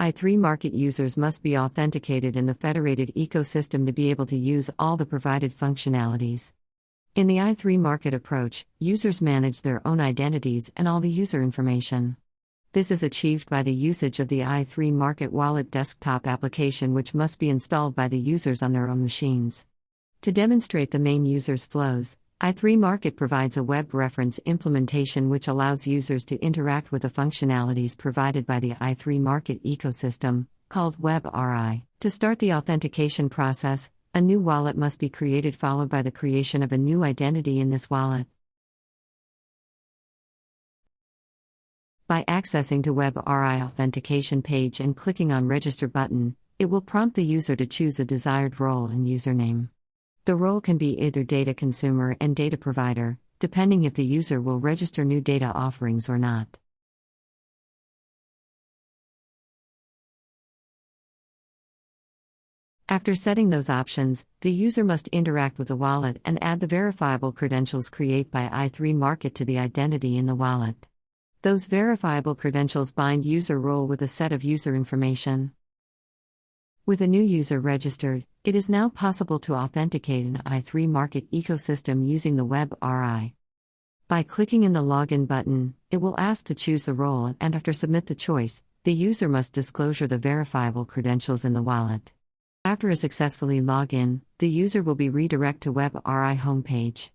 i3-MARKET users must be authenticated in the federated ecosystem to be able to use all the provided functionalities. In the i3-MARKET approach, users manage their own identities and all the user information. This is achieved by the usage of the i3-MARKET Wallet desktop application, which must be installed by the users on their own machines. To demonstrate the main users' flows, i3-MARKET provides a web reference implementation which allows users to interact with the functionalities provided by the i3-MARKET ecosystem, called WebRI. To start the authentication process, a new wallet must be created, followed by the creation of a new identity in this wallet. By accessing to WebRI authentication page and clicking on Register button, it will prompt the user to choose a desired role and username. The role can be either data consumer and data provider, depending if the user will register new data offerings or not. After setting those options, the user must interact with the wallet and add the verifiable credentials created by i3-MARKET to the identity in the wallet. Those verifiable credentials bind user role with a set of user information. With a new user registered, it is now possible to authenticate an i3-MARKET ecosystem using the WebRI. By clicking in the Login button, it will ask to choose the role, and after submit the choice, the user must disclose the verifiable credentials in the wallet. After a successfully log in, the user will be redirected to WebRI homepage.